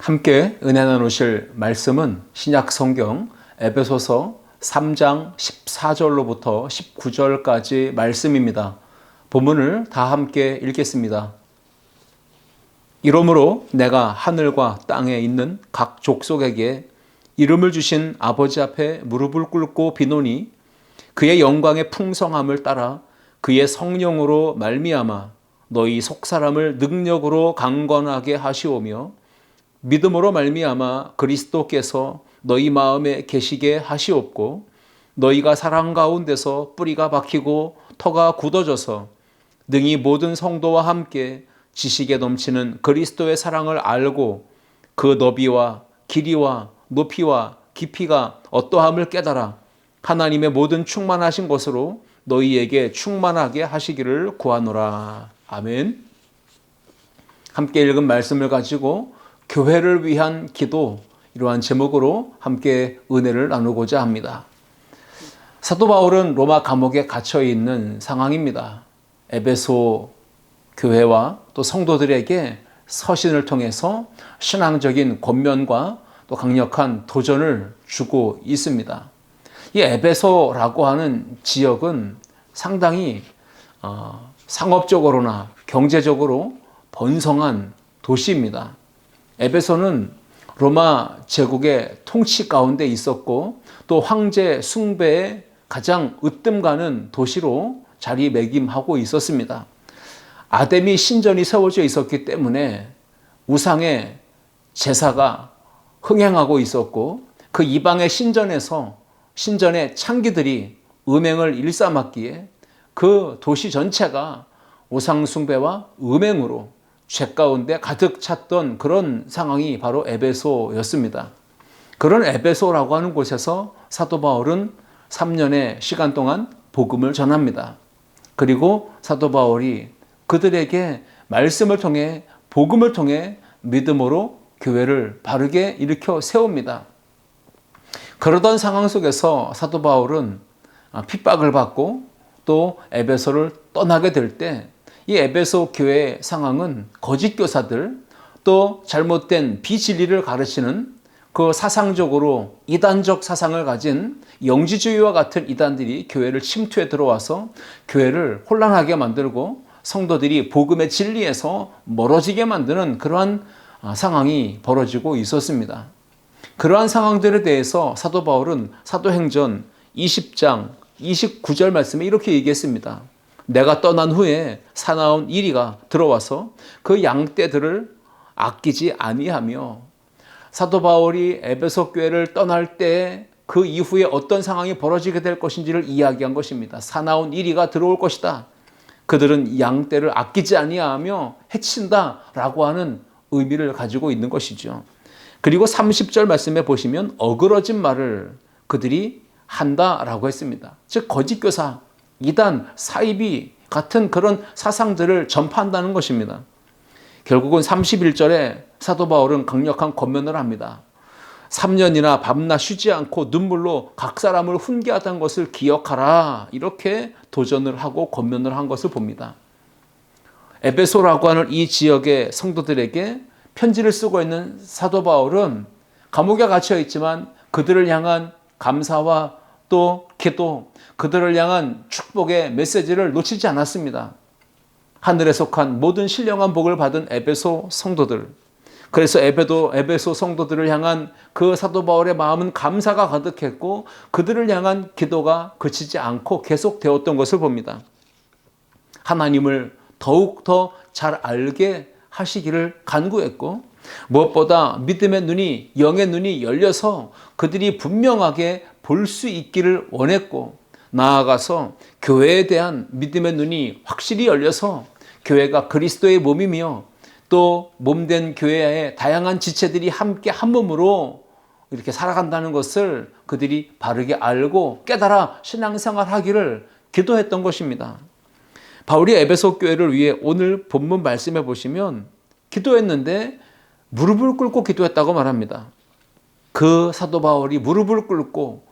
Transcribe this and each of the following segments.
함께 은혜 나누실 말씀은 신약 성경 에베소서 3장 14절로부터 19절까지 말씀입니다. 본문을 다 함께 읽겠습니다. 이러므로 내가 하늘과 땅에 있는 각 족속에게 이름을 주신 아버지 앞에 무릎을 꿇고 비노니 그의 영광의 풍성함을 따라 그의 성령으로 말미암아 너희 속사람을 능력으로 강건하게 하시오며 믿음으로 말미암아 그리스도께서 너희 마음에 계시게 하시옵고 너희가 사랑 가운데서 뿌리가 박히고 터가 굳어져서 능히 모든 성도와 함께 지식에 넘치는 그리스도의 사랑을 알고 그 너비와 길이와 높이와 깊이가 어떠함을 깨달아 하나님의 모든 충만하신 것으로 너희에게 충만하게 하시기를 구하노라. 아멘. 함께 읽은 말씀을 가지고 교회를 위한 기도, 이러한 제목으로 함께 은혜를 나누고자 합니다. 사도 바울은 로마 감옥에 갇혀 있는 상황입니다. 에베소 교회와 또 성도들에게 서신을 통해서 신앙적인 권면과 또 강력한 도전을 주고 있습니다. 이 에베소라고 하는 지역은 상당히 상업적으로나 경제적으로 번성한 도시입니다. 에베소는 로마 제국의 통치 가운데 있었고 또 황제 숭배에 가장 으뜸가는 도시로 자리매김하고 있었습니다. 아데미 신전이 세워져 있었기 때문에 우상의 제사가 흥행하고 있었고 그 이방의 신전에서 신전의 창기들이 음행을 일삼았기에 그 도시 전체가 우상 숭배와 음행으로 죄 가운데 가득 찼던 그런 상황이 바로 에베소였습니다. 그런 에베소라고 하는 곳에서 사도 바울은 3년의 시간 동안 복음을 전합니다. 그리고 사도 바울이 그들에게 말씀을 통해 복음을 통해 믿음으로 교회를 바르게 일으켜 세웁니다. 그러던 상황 속에서 사도 바울은 핍박을 받고 또 에베소를 떠나게 될 때 이 에베소 교회의 상황은 거짓 교사들 또 잘못된 비진리를 가르치는 그 사상적으로 이단적 사상을 가진 영지주의와 같은 이단들이 교회를 침투해 들어와서 교회를 혼란하게 만들고 성도들이 복음의 진리에서 멀어지게 만드는 그러한 상황이 벌어지고 있었습니다. 그러한 상황들에 대해서 사도 바울은 사도행전 20장 29절 말씀에 이렇게 얘기했습니다. 내가 떠난 후에 사나운 이리가 들어와서 그 양떼들을 아끼지 아니하며, 사도 바울이 에베소 교회를 떠날 때 그 이후에 어떤 상황이 벌어지게 될 것인지를 이야기한 것입니다. 사나운 이리가 들어올 것이다. 그들은 양떼를 아끼지 아니하며 해친다라고 하는 의미를 가지고 있는 것이죠. 그리고 30절 말씀에 보시면 어그러진 말을 그들이 한다라고 했습니다. 즉 거짓 교사, 이단, 사이비 같은 그런 사상들을 전파한다는 것입니다. 결국은 31절에 사도 바울은 강력한 권면을 합니다. 3년이나 밤낮 쉬지 않고 눈물로 각 사람을 훈계하던 것을 기억하라, 이렇게 도전을 하고 권면을 한 것을 봅니다. 에베소라고 하는 이 지역의 성도들에게 편지를 쓰고 있는 사도 바울은 감옥에 갇혀 있지만 그들을 향한 감사와 또 기도, 그들을 향한 축복의 메시지를 놓치지 않았습니다. 하늘에 속한 모든 신령한 복을 받은 에베소 성도들, 그래서 에베소 성도들을 향한 그 사도 바울의 마음은 감사가 가득했고 그들을 향한 기도가 그치지 않고 계속되었던 것을 봅니다. 하나님을 더욱더 잘 알게 하시기를 간구했고 무엇보다 믿음의 눈이, 영의 눈이 열려서 그들이 분명하게 볼 수 있기를 원했고, 나아가서 교회에 대한 믿음의 눈이 확실히 열려서 교회가 그리스도의 몸이며 또 몸된 교회의 다양한 지체들이 함께 한 몸으로 이렇게 살아간다는 것을 그들이 바르게 알고 깨달아 신앙생활 하기를 기도했던 것입니다. 바울이 에베소 교회를 위해 오늘 본문 말씀해 보시면 기도했는데 무릎을 꿇고 기도했다고 말합니다. 그 사도 바울이 무릎을 꿇고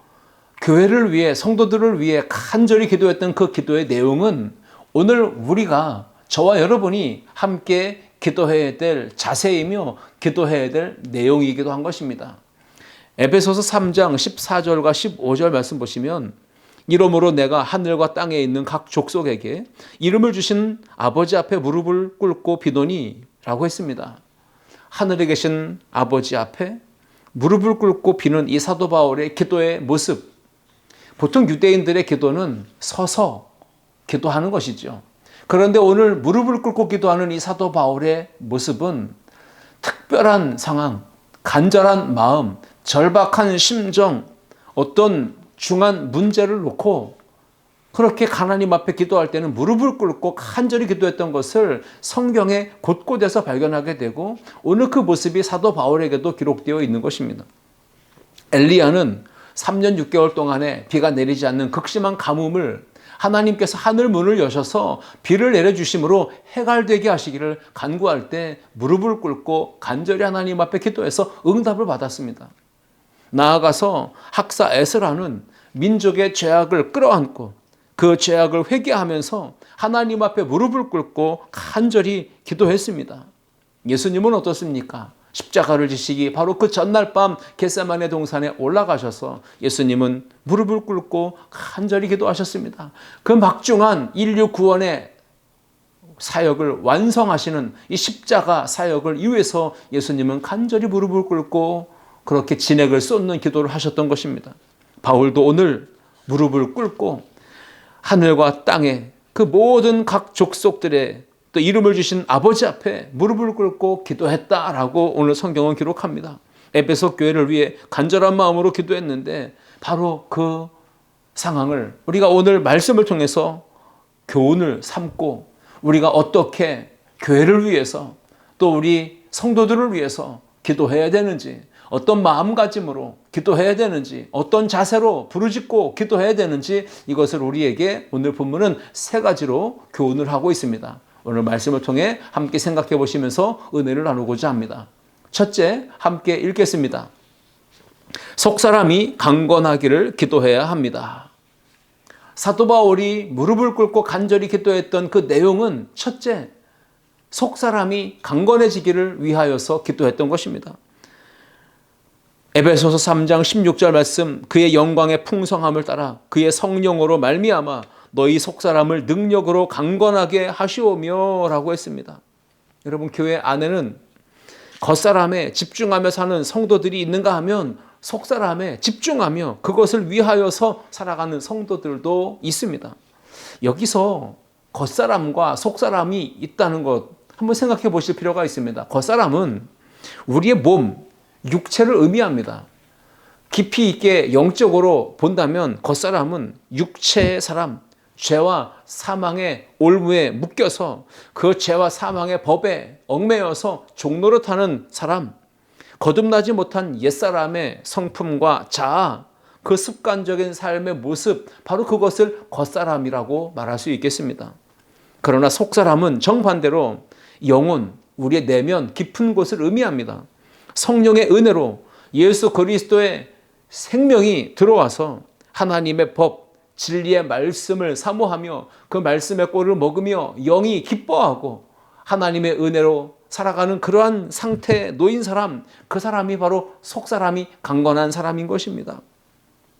교회를 위해, 성도들을 위해 간절히 기도했던 그 기도의 내용은 오늘 우리가, 저와 여러분이 함께 기도해야 될 자세이며 기도해야 될 내용이기도 한 것입니다. 에베소서 3장 14절과 15절 말씀 보시면 이러므로 내가 하늘과 땅에 있는 각 족속에게 이름을 주신 아버지 앞에 무릎을 꿇고 비노니 라고 했습니다. 하늘에 계신 아버지 앞에 무릎을 꿇고 비는 이 사도 바울의 기도의 모습. 보통 유대인들의 기도는 서서 기도하는 것이죠. 그런데 오늘 무릎을 꿇고 기도하는 이 사도 바울의 모습은 특별한 상황, 간절한 마음, 절박한 심정, 어떤 중한 문제를 놓고 그렇게 하나님 앞에 기도할 때는 무릎을 꿇고 간절히 기도했던 것을 성경의 곳곳에서 발견하게 되고 오늘 그 모습이 사도 바울에게도 기록되어 있는 것입니다. 엘리야는 3년 6개월 동안에 비가 내리지 않는 극심한 가뭄을 하나님께서 하늘 문을 여셔서 비를 내려주심으로 해갈되게 하시기를 간구할 때 무릎을 꿇고 간절히 하나님 앞에 기도해서 응답을 받았습니다. 나아가서 학사 에스라는 민족의 죄악을 끌어안고 그 죄악을 회개하면서 하나님 앞에 무릎을 꿇고 간절히 기도했습니다. 예수님은 어떻습니까? 십자가를 지시기 바로 그 전날 밤 겟세마네 동산에 올라가셔서 예수님은 무릎을 꿇고 간절히 기도하셨습니다. 그 막중한 인류 구원의 사역을 완성하시는 이 십자가 사역을 위해서 예수님은 간절히 무릎을 꿇고 그렇게 진액을 쏟는 기도를 하셨던 것입니다. 바울도 오늘 무릎을 꿇고 하늘과 땅에 그 모든 각 족속들의 또 이름을 주신 아버지 앞에 무릎을 꿇고 기도했다라고 오늘 성경은 기록합니다. 에베소 교회를 위해 간절한 마음으로 기도했는데 바로 그 상황을 우리가 오늘 말씀을 통해서 교훈을 삼고 우리가 어떻게 교회를 위해서 또 우리 성도들을 위해서 기도해야 되는지 어떤 마음가짐으로 기도해야 되는지 어떤 자세로 부르짖고 기도해야 되는지 이것을 우리에게 오늘 본문은 세 가지로 교훈을 하고 있습니다. 오늘 말씀을 통해 함께 생각해 보시면서 은혜를 나누고자 합니다. 첫째, 함께 읽겠습니다. 속사람이 강건하기를 기도해야 합니다. 사도 바울이 무릎을 꿇고 간절히 기도했던 그 내용은 첫째, 속사람이 강건해지기를 위하여서 기도했던 것입니다. 에베소서 3장 16절 말씀 그의 영광의 풍성함을 따라 그의 성령으로 말미암아 너희 속사람을 능력으로 강건하게 하시오며 라고 했습니다. 여러분 교회 안에는 겉사람에 집중하며 사는 성도들이 있는가 하면 속사람에 집중하며 그것을 위하여서 살아가는 성도들도 있습니다. 여기서 겉사람과 속사람이 있다는 것 한번 생각해 보실 필요가 있습니다. 겉사람은 우리의 몸, 육체를 의미합니다. 깊이 있게 영적으로 본다면 겉사람은 육체의 사람, 죄와 사망의 올무에 묶여서 그 죄와 사망의 법에 얽매여서 종노릇하는 사람, 거듭나지 못한 옛사람의 성품과 자아, 그 습관적인 삶의 모습, 바로 그것을 겉사람이라고 말할 수 있겠습니다. 그러나 속사람은 정반대로 영혼, 우리의 내면 깊은 곳을 의미합니다. 성령의 은혜로 예수 그리스도의 생명이 들어와서 하나님의 법, 진리의 말씀을 사모하며 그 말씀의 꼴을 먹으며 영이 기뻐하고 하나님의 은혜로 살아가는 그러한 상태에 놓인 사람, 그 사람이 바로 속사람이 강건한 사람인 것입니다.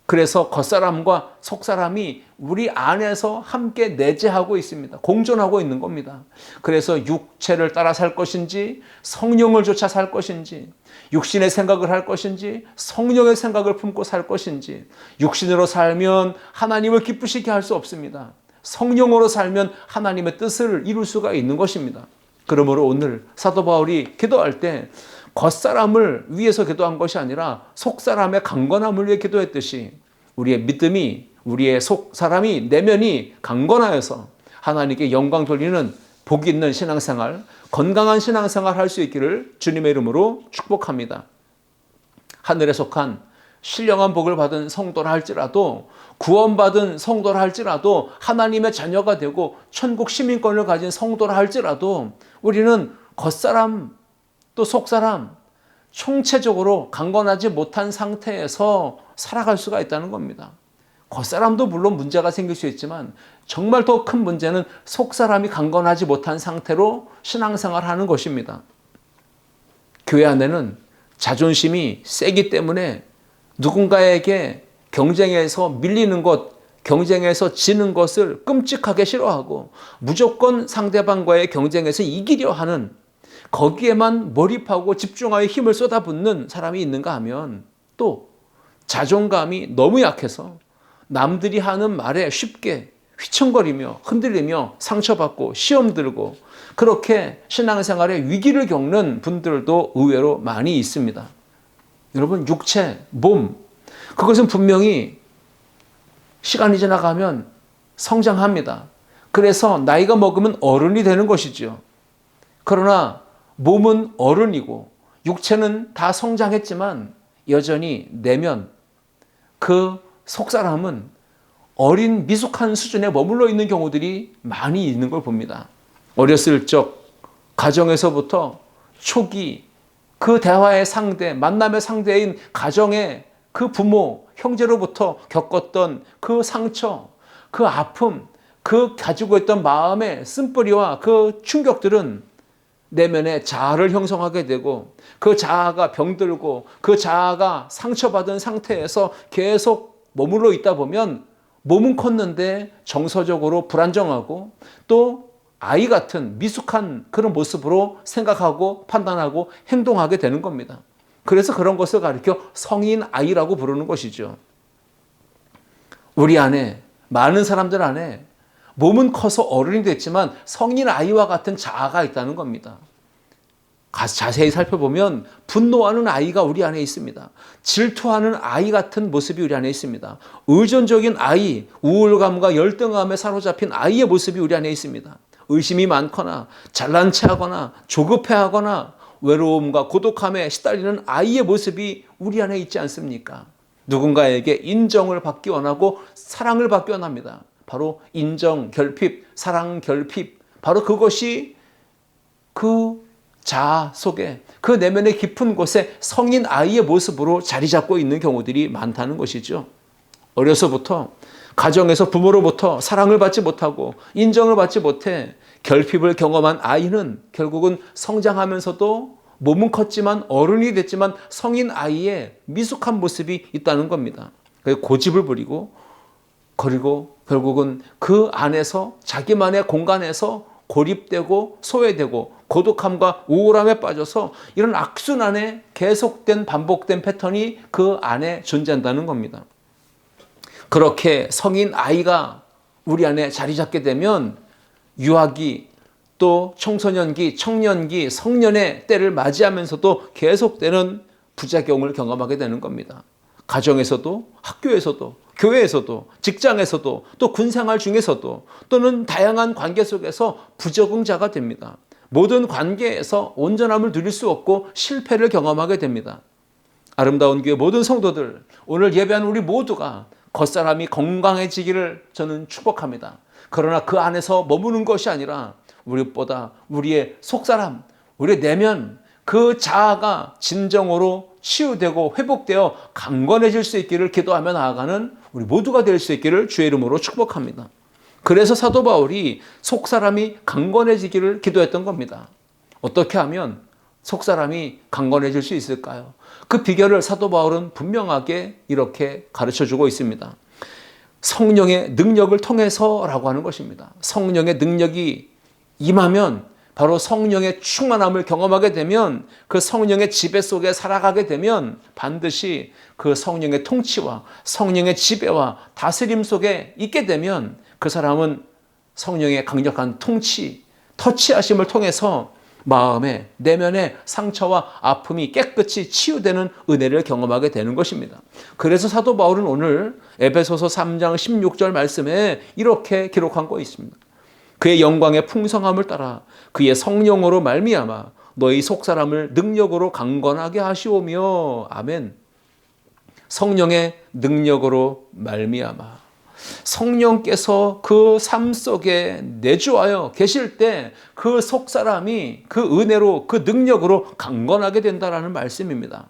그래서 겉사람과 속사람이 우리 안에서 함께 내재하고 있습니다. 공존하고 있는 겁니다. 그래서 육체를 따라 살 것인지 성령을 쫓아 살 것인지 육신의 생각을 할 것인지 성령의 생각을 품고 살 것인지 육신으로 살면 하나님을 기쁘시게 할 수 없습니다. 성령으로 살면 하나님의 뜻을 이룰 수가 있는 것입니다. 그러므로 오늘 사도 바울이 기도할 때 겉사람을 위해서 기도한 것이 아니라 속사람의 강건함을 위해 기도했듯이 우리의 믿음이 우리의 속사람이 내면이 강건하여서 하나님께 영광 돌리는 복 있는 신앙생활, 건강한 신앙생활 할 수 있기를 주님의 이름으로 축복합니다. 하늘에 속한 신령한 복을 받은 성도라 할지라도 구원받은 성도라 할지라도 하나님의 자녀가 되고 천국 시민권을 가진 성도라 할지라도 우리는 겉사람 또 속사람 총체적으로 강건하지 못한 상태에서 살아갈 수가 있다는 겁니다. 겉사람도 물론 문제가 생길 수 있지만 정말 더 큰 문제는 속사람이 강건하지 못한 상태로 신앙생활하는 것입니다. 교회 안에는 자존심이 세기 때문에 누군가에게 경쟁에서 밀리는 것, 경쟁에서 지는 것을 끔찍하게 싫어하고 무조건 상대방과의 경쟁에서 이기려 하는, 거기에만 몰입하고 집중하여 힘을 쏟아붓는 사람이 있는가 하면, 또 자존감이 너무 약해서 남들이 하는 말에 쉽게 휘청거리며 흔들리며 상처받고 시험 들고 그렇게 신앙생활에 위기를 겪는 분들도 의외로 많이 있습니다. 여러분, 육체, 몸, 그것은 분명히 시간이 지나가면 성장합니다. 그래서 나이가 먹으면 어른이 되는 것이죠. 그러나 몸은 어른이고 육체는 다 성장했지만 여전히 내면, 그 속사람은 어린 미숙한 수준에 머물러 있는 경우들이 많이 있는 걸 봅니다. 어렸을 적 가정에서부터 초기 그 대화의 상대, 만남의 상대인 가정의 그 부모, 형제로부터 겪었던 그 상처, 그 아픔, 그 가지고 있던 마음의 쓴뿌리와 그 충격들은 내면에 자아를 형성하게 되고, 그 자아가 병들고 그 자아가 상처받은 상태에서 계속 머물러 있다 보면 몸은 컸는데 정서적으로 불안정하고 또 아이 같은 미숙한 그런 모습으로 생각하고 판단하고 행동하게 되는 겁니다. 그래서 그런 것을 가리켜 성인 아이라고 부르는 것이죠. 우리 안에, 많은 사람들 안에 몸은 커서 어른이 됐지만 성인 아이와 같은 자아가 있다는 겁니다. 자세히 살펴보면 분노하는 아이가 우리 안에 있습니다. 질투하는 아이 같은 모습이 우리 안에 있습니다. 의존적인 아이, 우울감과 열등감에 사로잡힌 아이의 모습이 우리 안에 있습니다. 의심이 많거나 잘난 체하거나 조급해하거나 외로움과 고독함에 시달리는 아이의 모습이 우리 안에 있지 않습니까? 누군가에게 인정을 받기 원하고 사랑을 받기 원합니다. 바로 인정, 결핍, 사랑, 결핍, 바로 그것이 그 자아 속에, 그 내면의 깊은 곳에 성인 아이의 모습으로 자리 잡고 있는 경우들이 많다는 것이죠. 어려서부터 가정에서 부모로부터 사랑을 받지 못하고 인정을 받지 못해 결핍을 경험한 아이는 결국은 성장하면서도 몸은 컸지만 어른이 됐지만 성인 아이의 미숙한 모습이 있다는 겁니다. 고집을 부리고 그리고 결국은 그 안에서 자기만의 공간에서 고립되고 소외되고 고독함과 우울함에 빠져서 이런 악순환에 계속된 반복된 패턴이 그 안에 존재한다는 겁니다. 그렇게 성인 아이가 우리 안에 자리 잡게 되면 유아기, 또 청소년기, 청년기, 성년의 때를 맞이하면서도 계속되는 부작용을 경험하게 되는 겁니다. 가정에서도, 학교에서도, 교회에서도, 직장에서도, 또 군생활 중에서도, 또는 다양한 관계 속에서 부적응자가 됩니다. 모든 관계에서 온전함을 누릴 수 없고 실패를 경험하게 됩니다. 아름다운 교회 모든 성도들, 오늘 예배하는 우리 모두가 겉사람이 건강해지기를 저는 축복합니다. 그러나 그 안에서 머무는 것이 아니라 우리보다 우리의 속사람, 우리의 내면, 그 자아가 진정으로 치유되고 회복되어 강건해질 수 있기를 기도하며 나아가는 우리 모두가 될 수 있기를 주의 이름으로 축복합니다. 그래서 사도 바울이 속사람이 강건해지기를 기도했던 겁니다. 어떻게 하면 속사람이 강건해질 수 있을까요? 그 비결을 사도 바울은 분명하게 이렇게 가르쳐주고 있습니다. 성령의 능력을 통해서라고 하는 것입니다. 성령의 능력이 임하면, 바로 성령의 충만함을 경험하게 되면, 그 성령의 지배 속에 살아가게 되면 반드시 그 성령의 통치와 성령의 지배와 다스림 속에 있게 되면 그 사람은 성령의 강력한 통치, 터치하심을 통해서 마음의 내면의 상처와 아픔이 깨끗이 치유되는 은혜를 경험하게 되는 것입니다. 그래서 사도 바울은 오늘 에베소서 3장 16절 말씀에 이렇게 기록한 거 있습니다. 그의 영광의 풍성함을 따라 그의 성령으로 말미암아 너희 속사람을 능력으로 강건하게 하시오며. 아멘. 성령의 능력으로 말미암아, 성령께서 그 삶 속에 내주하여 계실 때 그 속사람이 그 은혜로, 그 능력으로 강건하게 된다라는 말씀입니다.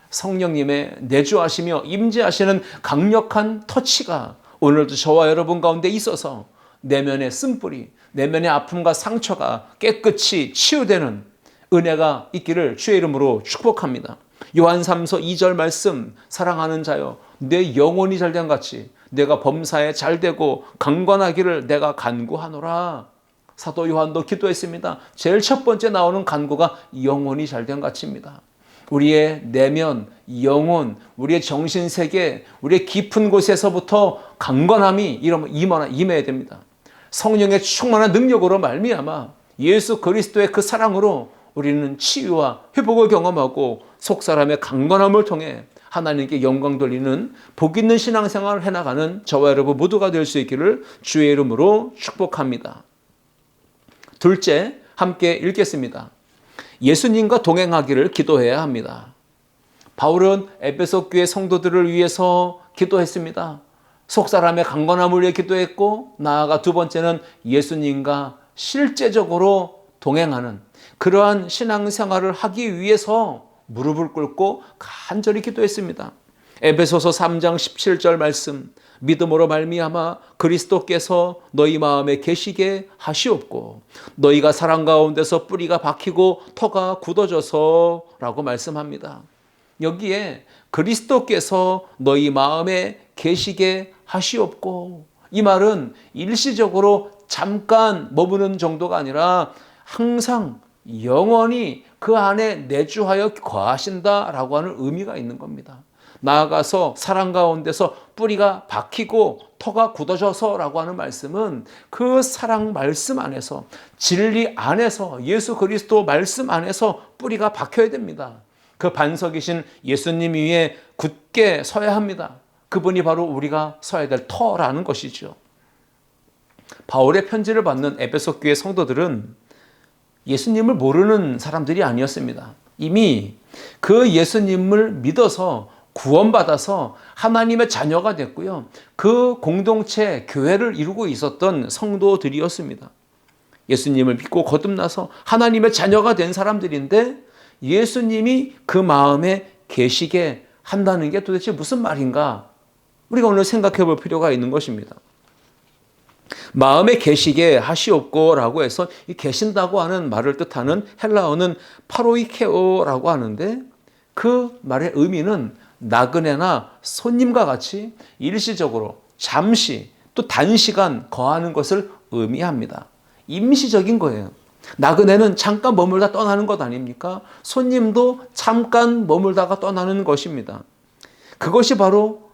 성령님의 내주하시며 임재하시는 강력한 터치가 오늘도 저와 여러분 가운데 있어서 내면의 쓴뿌리, 내면의 아픔과 상처가 깨끗이 치유되는 은혜가 있기를 주의 이름으로 축복합니다. 요한 3서 2절 말씀, 사랑하는 자여 내 영혼이 잘된 같이 내가 범사에 잘되고 강건하기를 내가 간구하노라. 사도 요한도 기도했습니다. 제일 첫 번째 나오는 간구가 영혼이 잘된 같이입니다. 우리의 내면, 영혼, 우리의 정신세계, 우리의 깊은 곳에서부터 강건함이 임해야 됩니다. 성령의 충만한 능력으로 말미암아 예수 그리스도의 그 사랑으로 우리는 치유와 회복을 경험하고 속사람의 강건함을 통해 하나님께 영광 돌리는 복 있는 신앙생활을 해나가는 저와 여러분 모두가 될 수 있기를 주의 이름으로 축복합니다. 둘째, 함께 읽겠습니다. 예수님과 동행하기를 기도해야 합니다. 바울은 에베소 교회 성도들을 위해서 기도했습니다. 속사람의 강건함을 위해 기도했고, 나아가 두 번째는 예수님과 실제적으로 동행하는 그러한 신앙생활을 하기 위해서 무릎을 꿇고 간절히 기도했습니다. 에베소서 3장 17절 말씀, 믿음으로 말미암아 그리스도께서 너희 마음에 계시게 하시옵고 너희가 사랑 가운데서 뿌리가 박히고 터가 굳어져서 라고 말씀합니다. 여기에 그리스도께서 너희 마음에 계시게 하시옵고, 이 말은 일시적으로 잠깐 머무는 정도가 아니라 항상 영원히 그 안에 내주하여 거하신다라고 하는 의미가 있는 겁니다. 나아가서 사랑 가운데서 뿌리가 박히고 터가 굳어져서라고 하는 말씀은 그 사랑 말씀 안에서, 진리 안에서, 예수 그리스도 말씀 안에서 뿌리가 박혀야 됩니다. 그 반석이신 예수님 위에 굳게 서야 합니다. 그분이 바로 우리가 서야 될 터라는 것이죠. 바울의 편지를 받는 에베소 교회 성도들은 예수님을 모르는 사람들이 아니었습니다. 이미 그 예수님을 믿어서 구원받아서 하나님의 자녀가 됐고요. 그 공동체, 교회를 이루고 있었던 성도들이었습니다. 예수님을 믿고 거듭나서 하나님의 자녀가 된 사람들인데 예수님이 그 마음에 계시게 한다는 게 도대체 무슨 말인가? 우리가 오늘 생각해 볼 필요가 있는 것입니다. 마음에 계시게 하시옵고 라고 해서 이 계신다고 하는 말을 뜻하는 헬라어는 파로이케오라고 하는데, 그 말의 의미는 나그네나 손님과 같이 일시적으로 잠시 또 단시간 거하는 것을 의미합니다. 임시적인 거예요. 나그네는 잠깐 머물다 떠나는 것 아닙니까? 손님도 잠깐 머물다가 떠나는 것입니다. 그것이 바로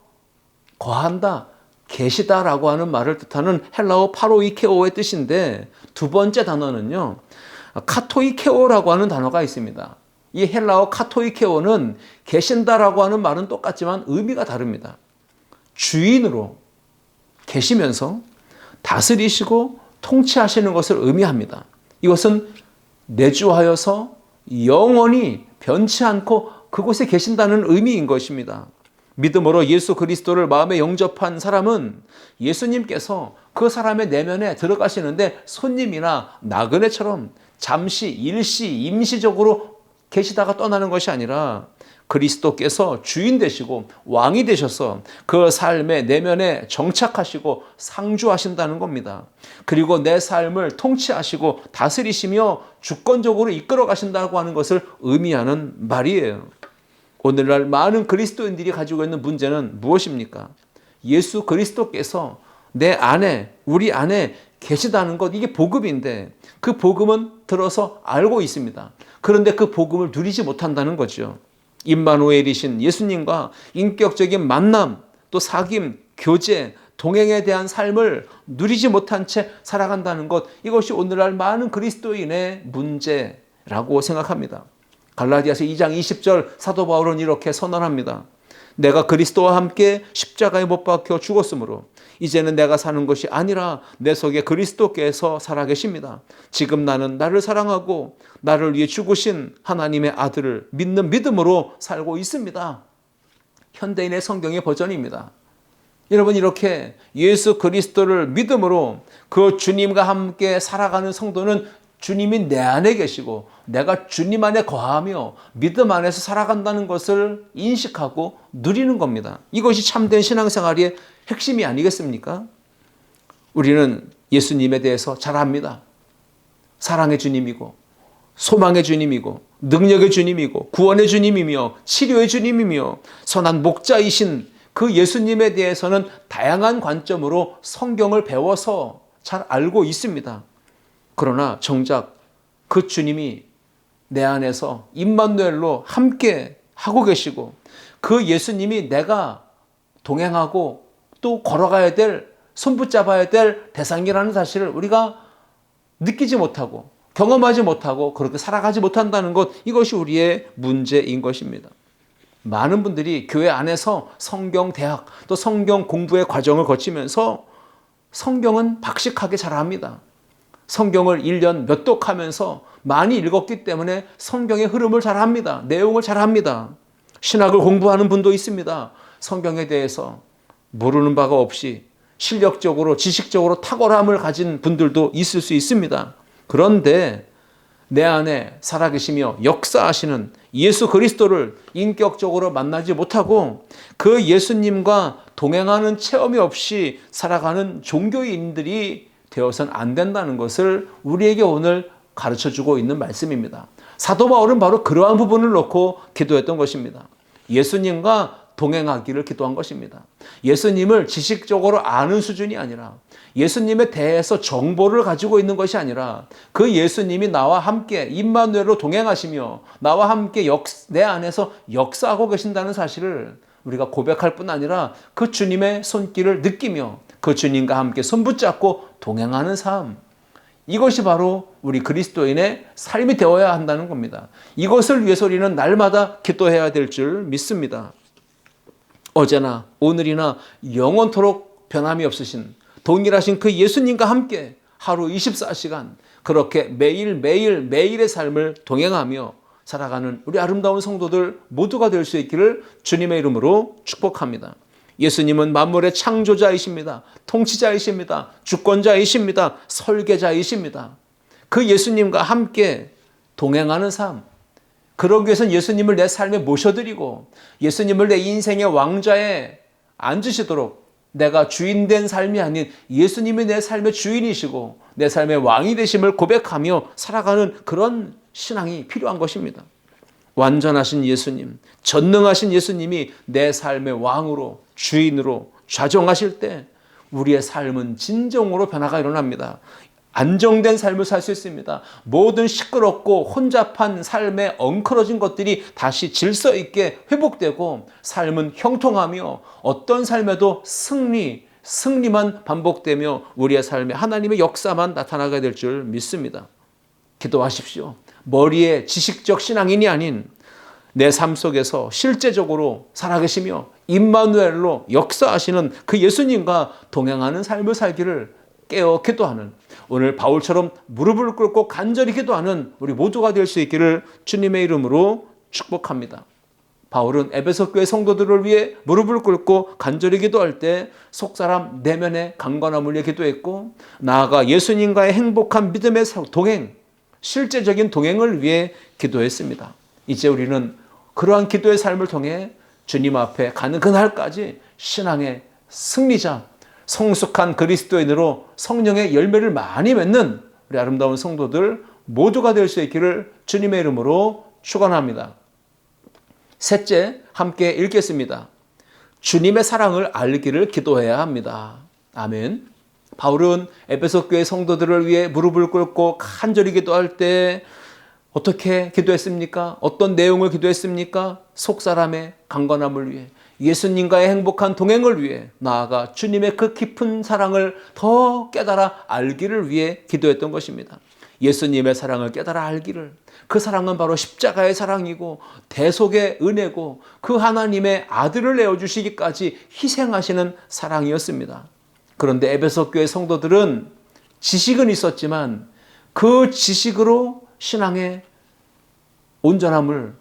거한다, 계시다라고 하는 말을 뜻하는 헬라어 파로이케오의 뜻인데, 두 번째 단어는요, 카토이케오라고 하는 단어가 있습니다. 이 헬라어 카토이케오는 계신다라고 하는 말은 똑같지만 의미가 다릅니다. 주인으로 계시면서 다스리시고 통치하시는 것을 의미합니다. 이것은 내주하여서 영원히 변치 않고 그곳에 계신다는 의미인 것입니다. 믿음으로 예수 그리스도를 마음에 영접한 사람은 예수님께서 그 사람의 내면에 들어가시는데 손님이나 나그네처럼 잠시, 일시, 임시적으로 계시다가 떠나는 것이 아니라 그리스도께서 주인 되시고 왕이 되셔서 그 삶의 내면에 정착하시고 상주하신다는 겁니다. 그리고 내 삶을 통치하시고 다스리시며 주권적으로 이끌어 가신다고 하는 것을 의미하는 말이에요. 오늘날 많은 그리스도인들이 가지고 있는 문제는 무엇입니까? 예수 그리스도께서 내 안에, 우리 안에 계시다는 것, 이게 복음인데 그 복음은 들어서 알고 있습니다. 그런데 그 복음을 누리지 못한다는 거죠. 임마누엘이신 예수님과 인격적인 만남, 또 사귐, 교제, 동행에 대한 삶을 누리지 못한 채 살아간다는 것, 이것이 오늘날 많은 그리스도인의 문제라고 생각합니다. 갈라디아서 2장 20절 사도 바울은 이렇게 선언합니다. 내가 그리스도와 함께 십자가에 못 박혀 죽었으므로 이제는 내가 사는 것이 아니라 내 속에 그리스도께서 살아계십니다. 지금 나는 나를 사랑하고 나를 위해 죽으신 하나님의 아들을 믿는 믿음으로 살고 있습니다. 현대인의 성경의 버전입니다. 여러분, 이렇게 예수 그리스도를 믿음으로 그 주님과 함께 살아가는 성도는 주님이 내 안에 계시고 내가 주님 안에 거하며 믿음 안에서 살아간다는 것을 인식하고 누리는 겁니다. 이것이 참된 신앙생활의 핵심이 아니겠습니까? 우리는 예수님에 대해서 잘 압니다. 사랑의 주님이고 소망의 주님이고 능력의 주님이고 구원의 주님이며 치료의 주님이며 선한 목자이신 그 예수님에 대해서는 다양한 관점으로 성경을 배워서 잘 알고 있습니다. 그러나 정작 그 주님이 내 안에서 임마누엘로 함께 하고 계시고 그 예수님이 내가 동행하고 또 걸어가야 될, 손붙잡아야 될 대상이라는 사실을 우리가 느끼지 못하고 경험하지 못하고 그렇게 살아가지 못한다는 것, 이것이 우리의 문제인 것입니다. 많은 분들이 교회 안에서 성경 대학 또 성경 공부의 과정을 거치면서 성경은 박식하게 잘합니다. 성경을 1년 몇 독하면서 많이 읽었기 때문에 성경의 흐름을 잘합니다. 내용을 잘합니다. 신학을 공부하는 분도 있습니다. 성경에 대해서 모르는 바가 없이 실력적으로 지식적으로 탁월함을 가진 분들도 있을 수 있습니다. 그런데 내 안에 살아계시며 역사하시는 예수 그리스도를 인격적으로 만나지 못하고 그 예수님과 동행하는 체험이 없이 살아가는 종교인들이 되어서는 안 된다는 것을 우리에게 오늘 가르쳐주고 있는 말씀입니다. 사도 바울은 바로 그러한 부분을 놓고 기도했던 것입니다. 예수님과 동행하기를 기도한 것입니다. 예수님을 지식적으로 아는 수준이 아니라 예수님에 대해서 정보를 가지고 있는 것이 아니라 그 예수님이 나와 함께 임마누엘로 동행하시며 나와 함께 내 안에서 역사하고 계신다는 사실을 우리가 고백할 뿐 아니라 그 주님의 손길을 느끼며 그 주님과 함께 손붙잡고 동행하는 삶, 이것이 바로 우리 그리스도인의 삶이 되어야 한다는 겁니다. 이것을 위해서 우리는 날마다 기도해야 될 줄 믿습니다. 어제나 오늘이나 영원토록 변함이 없으신 동일하신 그 예수님과 함께 하루 24시간 그렇게 매일의 삶을 동행하며 살아가는 우리 아름다운 성도들 모두가 될 수 있기를 주님의 이름으로 축복합니다. 예수님은 만물의 창조자이십니다. 통치자이십니다. 주권자이십니다. 설계자이십니다. 그 예수님과 함께 동행하는 삶, 그러기 위해서는 예수님을 내 삶에 모셔드리고 예수님을 내 인생의 왕좌에 앉으시도록 내가 주인된 삶이 아닌 예수님이 내 삶의 주인이시고 내 삶의 왕이 되심을 고백하며 살아가는 그런 신앙이 필요한 것입니다. 완전하신 예수님, 전능하신 예수님이 내 삶의 왕으로 주인으로 좌정하실 때 우리의 삶은 진정으로 변화가 일어납니다. 안정된 삶을 살 수 있습니다. 모든 시끄럽고 혼잡한 삶에 엉클어진 것들이 다시 질서 있게 회복되고 삶은 형통하며 어떤 삶에도 승리만 반복되며 우리의 삶에 하나님의 역사만 나타나게 될 줄 믿습니다. 기도하십시오. 머리에 지식적 신앙인이 아닌 내 삶 속에서 실제적으로 살아계시며 임마누엘로 역사하시는 그 예수님과 동행하는 삶을 살기를 깨어 기도하는, 오늘 바울처럼 무릎을 꿇고 간절히 기도하는 우리 모두가 될 수 있기를 주님의 이름으로 축복합니다. 바울은 에베소 교회 성도들을 위해 무릎을 꿇고 간절히 기도할 때 속사람 내면의 강건함을 위해 기도했고, 나아가 예수님과의 행복한 믿음의 동행, 실제적인 동행을 위해 기도했습니다. 이제 우리는 그러한 기도의 삶을 통해 주님 앞에 가는 그날까지 신앙의 승리자, 성숙한 그리스도인으로 성령의 열매를 많이 맺는 우리 아름다운 성도들 모두가 될 수 있기를 주님의 이름으로 축원합니다. 셋째, 함께 읽겠습니다. 주님의 사랑을 알기를 기도해야 합니다. 아멘. 바울은 에베소 교회 성도들을 위해 무릎을 꿇고 간절히 기도할 때 어떻게 기도했습니까? 어떤 내용을 기도했습니까? 속사람의 강건함을 위해, 예수님과의 행복한 동행을 위해, 나아가 주님의 그 깊은 사랑을 더 깨달아 알기를 위해 기도했던 것입니다. 예수님의 사랑을 깨달아 알기를, 그 사랑은 바로 십자가의 사랑이고 대속의 은혜고 그 하나님의 아들을 내어주시기까지 희생하시는 사랑이었습니다. 그런데 에베소 교회 성도들은 지식은 있었지만 그 지식으로 신앙의 온전함을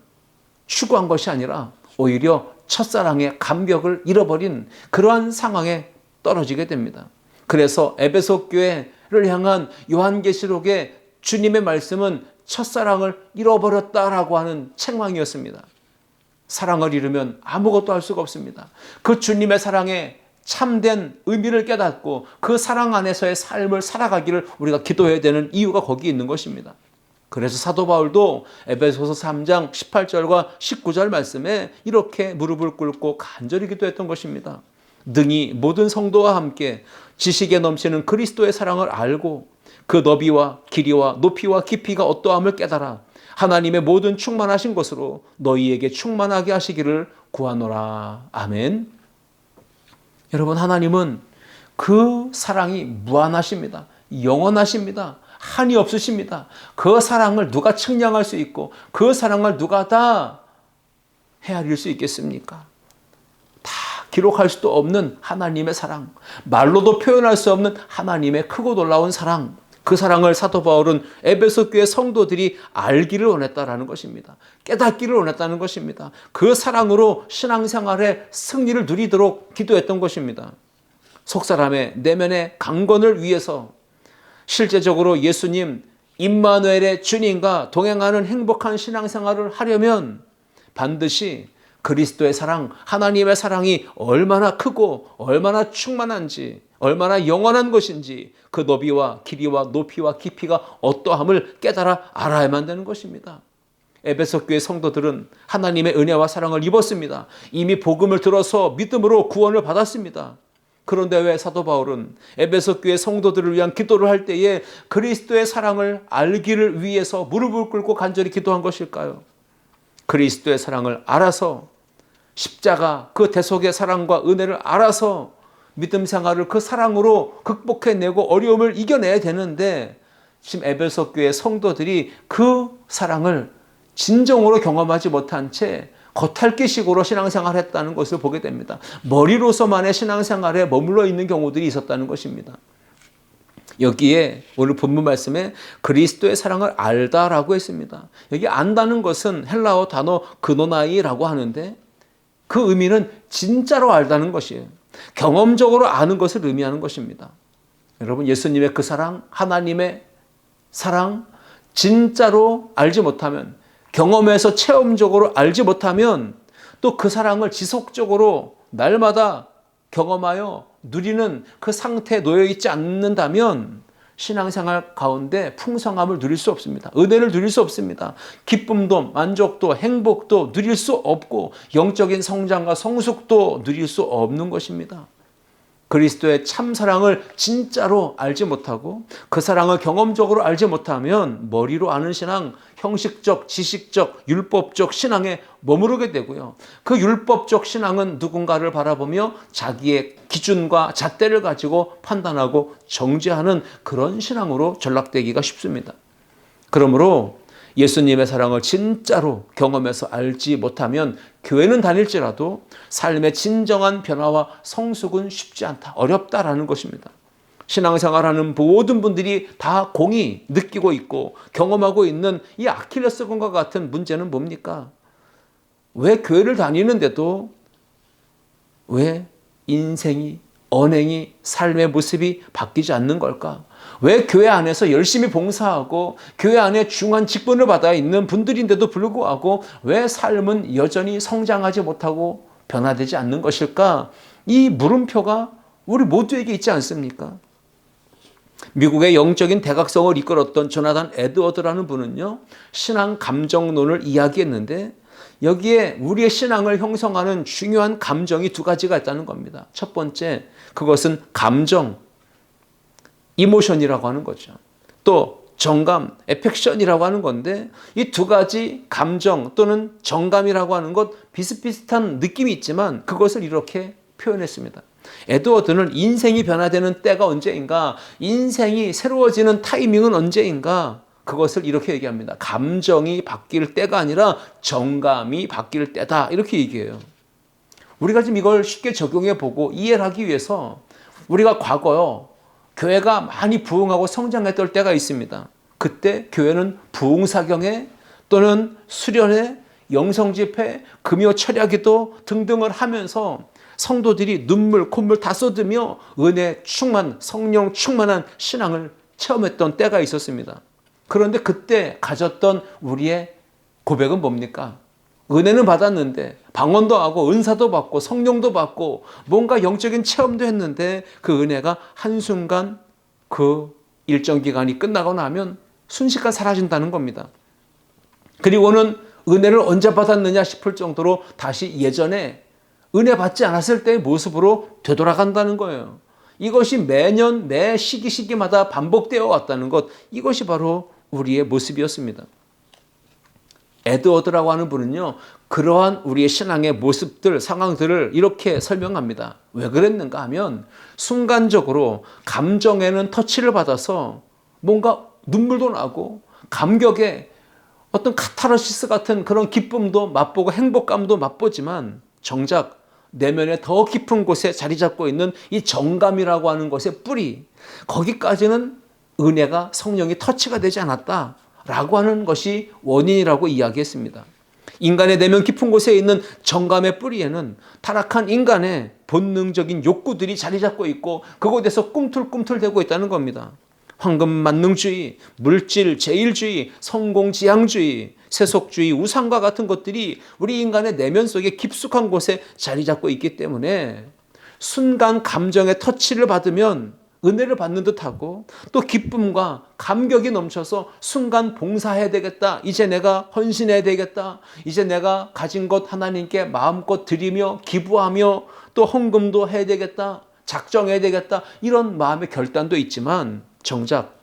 추구한 것이 아니라 오히려 첫사랑의 감격을 잃어버린 그러한 상황에 떨어지게 됩니다. 그래서 에베소 교회를 향한 요한계시록의 주님의 말씀은 첫사랑을 잃어버렸다라고 하는 책망이었습니다. 사랑을 잃으면 아무것도 할 수가 없습니다. 그 주님의 사랑에 참된 의미를 깨닫고 그 사랑 안에서의 삶을 살아가기를 우리가 기도해야 되는 이유가 거기에 있는 것입니다. 그래서 사도 바울도 에베소서 3장 18절과 19절 말씀에 이렇게 무릎을 꿇고 간절히 기도했던 것입니다. 능히 모든 성도와 함께 지식에 넘치는 그리스도의 사랑을 알고 그 너비와 길이와 높이와 깊이가 어떠함을 깨달아 하나님의 모든 충만하신 것으로 너희에게 충만하게 하시기를 구하노라. 아멘. 여러분, 하나님은 그 사랑이 무한하십니다. 영원하십니다. 한이 없으십니다. 그 사랑을 누가 측량할 수 있고 그 사랑을 누가 다 헤아릴 수 있겠습니까? 다 기록할 수도 없는 하나님의 사랑, 말로도 표현할 수 없는 하나님의 크고 놀라운 사랑, 그 사랑을 사도 바울은 에베소 교회 성도들이 알기를 원했다라는 것입니다. 깨닫기를 원했다는 것입니다. 그 사랑으로 신앙생활에 승리를 누리도록 기도했던 것입니다. 속사람의 내면의 강건을 위해서 실제적으로 예수님 임마누엘의 주님과 동행하는 행복한 신앙생활을 하려면 반드시 그리스도의 사랑, 하나님의 사랑이 얼마나 크고 얼마나 충만한지, 얼마나 영원한 것인지 그 너비와 길이와 높이와 깊이가 어떠함을 깨달아 알아야만 되는 것입니다. 에베소 교회 성도들은 하나님의 은혜와 사랑을 입었습니다. 이미 복음을 들어서 믿음으로 구원을 받았습니다. 그런데 왜 사도 바울은 에베소 교회 성도들을 위한 기도를 할 때에 그리스도의 사랑을 알기를 위해서 무릎을 꿇고 간절히 기도한 것일까요? 그리스도의 사랑을 알아서 십자가 그 대속의 사랑과 은혜를 알아서 믿음 생활을 그 사랑으로 극복해내고 어려움을 이겨내야 되는데 지금 에베소 교회 성도들이 그 사랑을 진정으로 경험하지 못한 채 겉핥기식으로 신앙생활을 했다는 것을 보게 됩니다. 머리로서만의 신앙생활에 머물러 있는 경우들이 있었다는 것입니다. 여기에 오늘 본문 말씀에 그리스도의 사랑을 알다라고 했습니다. 여기 안다는 것은 헬라어 단어 그노나이라고 하는데 그 의미는 진짜로 알다는 것이에요. 경험적으로 아는 것을 의미하는 것입니다. 여러분, 예수님의 그 사랑, 하나님의 사랑 진짜로 알지 못하면, 경험에서 체험적으로 알지 못하면 또 그 사랑을 지속적으로 날마다 경험하여 누리는 그 상태에 놓여 있지 않는다면 신앙생활 가운데 풍성함을 누릴 수 없습니다. 은혜를 누릴 수 없습니다. 기쁨도 만족도 행복도 누릴 수 없고 영적인 성장과 성숙도 누릴 수 없는 것입니다. 그리스도의 참 사랑을 진짜로 알지 못하고 그 사랑을 경험적으로 알지 못하면 머리로 아는 신앙, 형식적, 지식적, 율법적 신앙에 머무르게 되고요. 그 율법적 신앙은 누군가를 바라보며 자기의 기준과 잣대를 가지고 판단하고 정죄하는 그런 신앙으로 전락되기가 쉽습니다. 그러므로 예수님의 사랑을 진짜로 경험해서 알지 못하면 교회는 다닐지라도 삶의 진정한 변화와 성숙은 쉽지 않다, 어렵다라는 것입니다. 신앙생활하는 모든 분들이 다 공히 느끼고 있고 경험하고 있는 이 아킬레스건과 같은 문제는 뭡니까? 왜 교회를 다니는데도 왜 인생이, 언행이, 삶의 모습이 바뀌지 않는 걸까? 왜 교회 안에서 열심히 봉사하고 교회 안에 중요한 직분을 받아 있는 분들인데도 불구하고 왜 삶은 여전히 성장하지 못하고 변화되지 않는 것일까? 이 물음표가 우리 모두에게 있지 않습니까? 미국의 영적인 대각성을 이끌었던 조나단 에드워드라는 분은요, 신앙 감정론을 이야기했는데 여기에 우리의 신앙을 형성하는 중요한 감정이 두 가지가 있다는 겁니다. 첫 번째, 그것은 감정, 이모션이라고 하는 거죠. 또 정감, 에펙션이라고 하는 건데 이 두 가지 감정 또는 정감이라고 하는 것 비슷비슷한 느낌이 있지만 그것을 이렇게 표현했습니다. 에드워드는 인생이 변화되는 때가 언제인가, 인생이 새로워지는 타이밍은 언제인가, 그것을 이렇게 얘기합니다. 감정이 바뀔 때가 아니라 정감이 바뀔 때다, 이렇게 얘기해요. 우리가 지금 이걸 쉽게 적용해 보고 이해를 하기 위해서 우리가 과거요, 교회가 많이 부흥하고 성장했던 때가 있습니다. 그때 교회는 부흥사경회 또는 수련회, 영성집회, 금요 철야기도 등등을 하면서 성도들이 눈물, 콧물 다 쏟으며 은혜 충만, 성령 충만한 신앙을 체험했던 때가 있었습니다. 그런데 그때 가졌던 우리의 고백은 뭡니까? 은혜는 받았는데 방언도 하고 은사도 받고 성령도 받고 뭔가 영적인 체험도 했는데 그 은혜가 한순간 그 일정 기간이 끝나고 나면 순식간 사라진다는 겁니다. 그리고는 은혜를 언제 받았느냐 싶을 정도로 다시 예전에 은혜 받지 않았을 때의 모습으로 되돌아간다는 거예요. 이것이 매년 매 시기마다 반복되어 왔다는 것, 이것이 바로 우리의 모습이었습니다. 에드워드라고 하는 분은요, 그러한 우리의 신앙의 모습들, 상황들을 이렇게 설명합니다. 왜 그랬는가 하면 순간적으로 감정에는 터치를 받아서 뭔가 눈물도 나고 감격에 어떤 카타르시스 같은 그런 기쁨도 맛보고 행복감도 맛보지만 정작 내면에 더 깊은 곳에 자리 잡고 있는 이 정감이라고 하는 것의 뿌리, 거기까지는 은혜가 성령이 터치가 되지 않았다라고 하는 것이 원인이라고 이야기했습니다. 인간의 내면 깊은 곳에 있는 정감의 뿌리에는 타락한 인간의 본능적인 욕구들이 자리 잡고 있고 그곳에서 꿈틀꿈틀대고 있다는 겁니다. 황금 만능주의, 물질 제일주의, 성공지향주의, 세속주의, 우상과 같은 것들이 우리 인간의 내면 속에 깊숙한 곳에 자리 잡고 있기 때문에 순간 감정의 터치를 받으면 은혜를 받는 듯하고 또 기쁨과 감격이 넘쳐서 순간 봉사해야 되겠다. 이제 내가 헌신해야 되겠다. 이제 내가 가진 것 하나님께 마음껏 드리며 기부하며 또 헌금도 해야 되겠다. 작정해야 되겠다. 이런 마음의 결단도 있지만 정작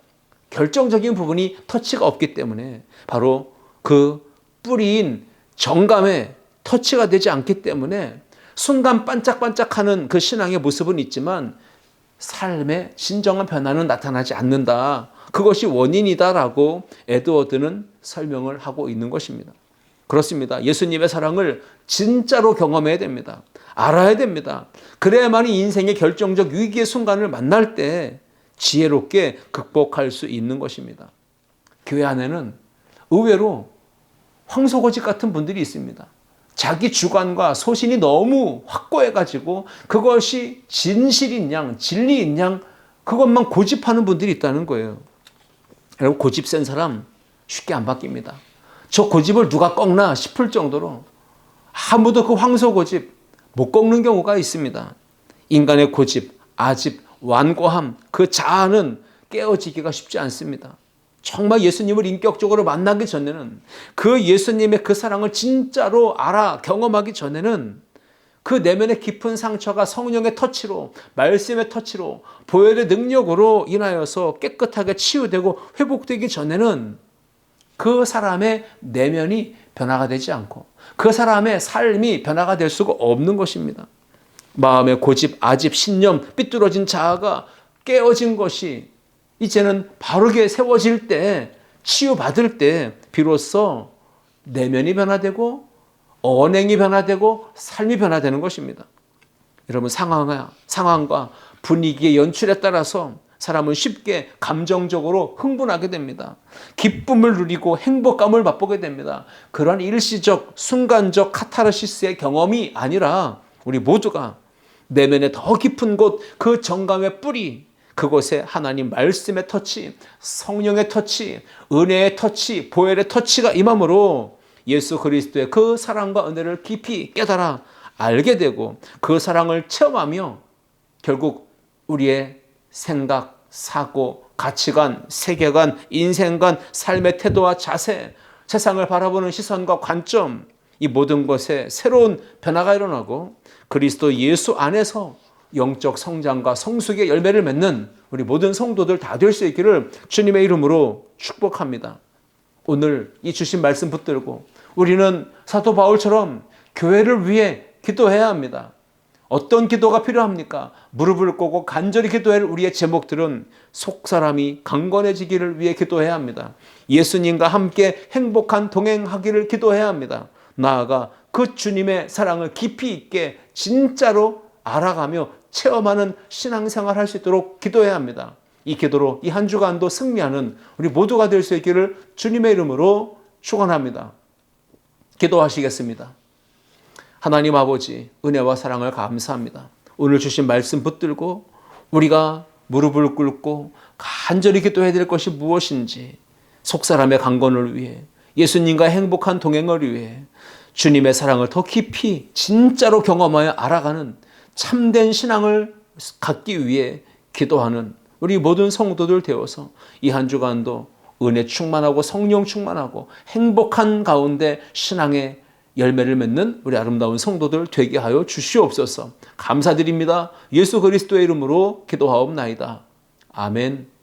결정적인 부분이 터치가 없기 때문에 바로 그 뿌리인 정감에 터치가 되지 않기 때문에 순간 반짝반짝하는 그 신앙의 모습은 있지만 삶의 진정한 변화는 나타나지 않는다. 그것이 원인이다라고 에드워드는 설명을 하고 있는 것입니다. 그렇습니다. 예수님의 사랑을 진짜로 경험해야 됩니다. 알아야 됩니다. 그래야만이 인생의 결정적 위기의 순간을 만날 때 지혜롭게 극복할 수 있는 것입니다. 교회 안에는 의외로 황소고집 같은 분들이 있습니다. 자기 주관과 소신이 너무 확고해가지고 그것이 진실인 양, 진리인 양 그것만 고집하는 분들이 있다는 거예요. 여러분, 고집 센 사람 쉽게 안 바뀝니다. 저 고집을 누가 꺾나 싶을 정도로 아무도 그 황소고집 못 꺾는 경우가 있습니다. 인간의 고집, 아집, 완고함, 그 자아는 깨어지기가 쉽지 않습니다. 정말 예수님을 인격적으로 만나기 전에는 그 예수님의 그 사랑을 진짜로 알아 경험하기 전에는 그 내면의 깊은 상처가 성령의 터치로, 말씀의 터치로, 보혈의 능력으로 인하여서 깨끗하게 치유되고 회복되기 전에는 그 사람의 내면이 변화가 되지 않고 그 사람의 삶이 변화가 될 수가 없는 것입니다. 마음의 고집, 아집, 신념, 삐뚤어진 자아가 깨어진 것이 이제는 바르게 세워질 때, 치유받을 때 비로소 내면이 변화되고 언행이 변화되고 삶이 변화되는 것입니다. 여러분, 상황과 분위기의 연출에 따라서 사람은 쉽게 감정적으로 흥분하게 됩니다. 기쁨을 누리고 행복감을 맛보게 됩니다. 그런 일시적, 순간적 카타르시스의 경험이 아니라 우리 모두가 내면의 더 깊은 곳, 그 정감의 뿌리, 그곳에 하나님 말씀의 터치, 성령의 터치, 은혜의 터치, 보혈의 터치가 임함으로 예수 그리스도의 그 사랑과 은혜를 깊이 깨달아 알게 되고 그 사랑을 체험하며 결국 우리의 생각, 사고, 가치관, 세계관, 인생관, 삶의 태도와 자세, 세상을 바라보는 시선과 관점, 이 모든 것에 새로운 변화가 일어나고 그리스도 예수 안에서 영적 성장과 성숙의 열매를 맺는 우리 모든 성도들 다 될 수 있기를 주님의 이름으로 축복합니다. 오늘 이 주신 말씀 붙들고 우리는 사도 바울처럼 교회를 위해 기도해야 합니다. 어떤 기도가 필요합니까? 무릎을 꿇고 간절히 기도할 우리의 제목들은 속사람이 강건해지기를 위해 기도해야 합니다. 예수님과 함께 행복한 동행하기를 기도해야 합니다. 나아가 그 주님의 사랑을 깊이 있게 진짜로 알아가며 체험하는 신앙생활 할 수 있도록 기도해야 합니다. 이 기도로 이 한 주간도 승리하는 우리 모두가 될 수 있기를 주님의 이름으로 축원합니다. 기도하시겠습니다. 하나님 아버지, 은혜와 사랑을 감사합니다. 오늘 주신 말씀 붙들고 우리가 무릎을 꿇고 간절히 기도해야 될 것이 무엇인지 속사람의 강건을 위해, 예수님과 행복한 동행을 위해 주님의 사랑을 더 깊이 진짜로 경험하여 알아가는 참된 신앙을 갖기 위해 기도하는 우리 모든 성도들 되어서 이 한 주간도 은혜 충만하고 성령 충만하고 행복한 가운데 신앙의 열매를 맺는 우리 아름다운 성도들 되게 하여 주시옵소서. 감사드립니다. 예수 그리스도의 이름으로 기도하옵나이다. 아멘.